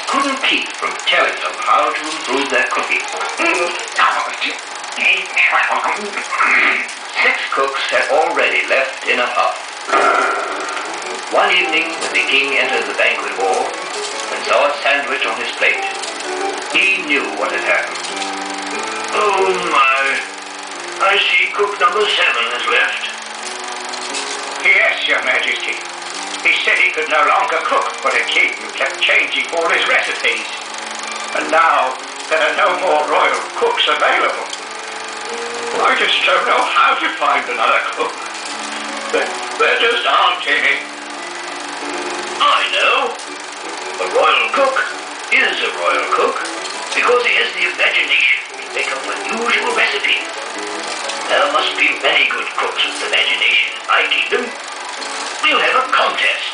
couldn't keep from telling them how to improve their cooking. 6 cooks had already left in a huff. One evening, when the king entered the banquet hall and saw a sandwich on his plate, he knew what had happened. Oh my, I see cook number 7 has left. Yes, Your Majesty. He said he could no longer cook for the king who kept changing all his recipes. And now there are no more royal cooks available. I just don't know how to find another cook. There just aren't any. I know. A royal cook is a royal cook because he has the imagination to make up unusual recipes. There must be many good cooks with imagination in my kingdom. We'll have a contest.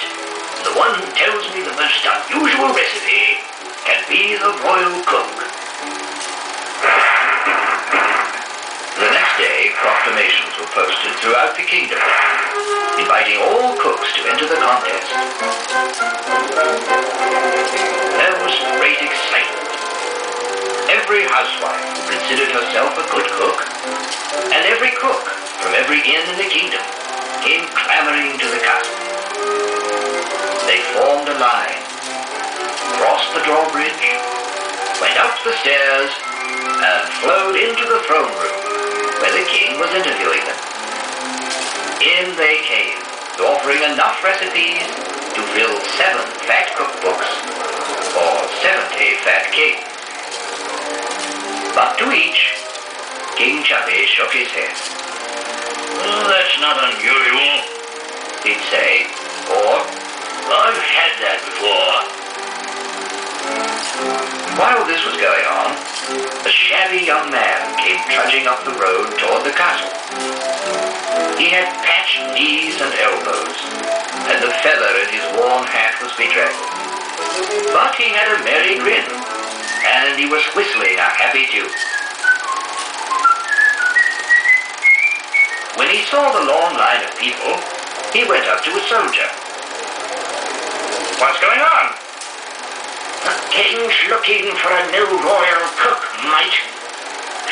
The one who tells me the most unusual recipe can be the royal cook. The next day, proclamations were posted throughout the kingdom, inviting all cooks to enter the contest. There was great excitement. Every housewife who considered herself a good cook, and every cook from every inn in the kingdom, came clamoring to the castle. They formed a line, crossed the drawbridge, went up the stairs, and flowed into the throne room, where the king was interviewing them. In they came, offering enough recipes to fill 7 fat cookbooks, or 70 fat kings. But to each, King Chubby shook his head. Oh, that's not unusual, He'd say, or, I've had that before. while this was going on, a shabby young man came trudging up the road toward the castle. He had patched knees and elbows, and the feather in his worn hat was bedraggled. But he had a merry grin, and he was whistling a happy tune. When he saw the long line of people, he went up to a soldier. What's going on? The king's looking for a new royal cook, mate.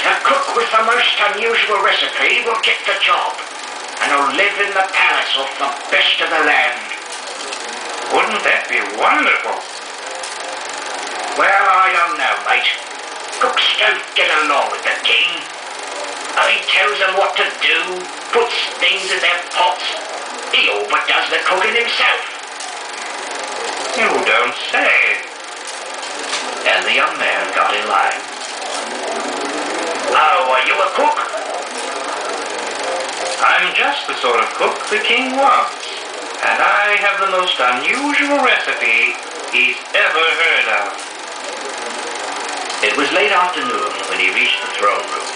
The cook with the most unusual recipe will get the job, and will live in the palace off the best of the land. Wouldn't that be wonderful? Well, I don't know, mate. Cooks don't get along with the king. He tells them what to do, puts things in their pots. He all but does the cooking himself. You don't say. And the young man got in line. Oh, are you a cook? I'm just the sort of cook the king wants. And I have the most unusual recipe he's ever heard of. It was late afternoon when he reached the throne room.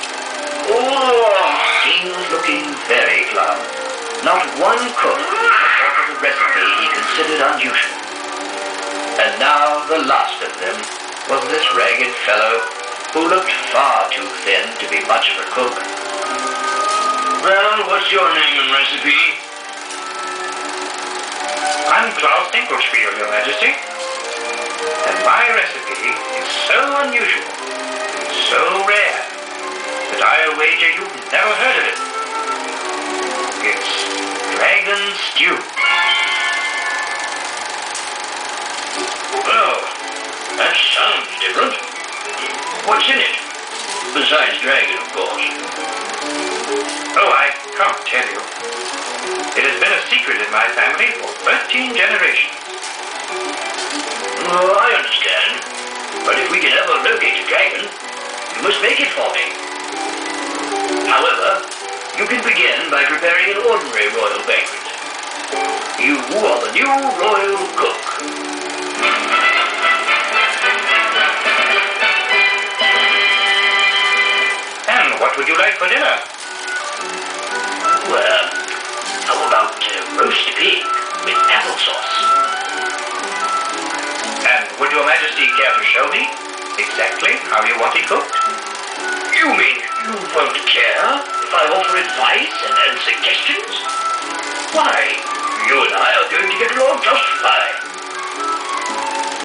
Oh, The king was looking very glum. Not one cook had thought of a recipe he considered unusual. And now the last of them was this ragged fellow who looked far too thin to be much of a cook. well, what's your name and recipe? I'm Klaus Dinkelspiel, Your Majesty. And my recipe is so unusual, so rare, that I'll wager you've never heard of it. It's dragon stew. Well, that sounds different. What's in it? Besides dragon, of course. Oh, I can't tell you. It has been a secret in my family for 13 generations. Oh, I understand. But if we can ever locate a dragon, you must make it for me. However, you can begin by preparing an ordinary royal banquet. You are the new royal cook. And what would you like for dinner? Well, how about roast pig with applesauce? And would Your Majesty care to show me exactly how you want it cooked? You mean you won't care if I offer advice and suggestions? Why, you and I are going to get along just fine.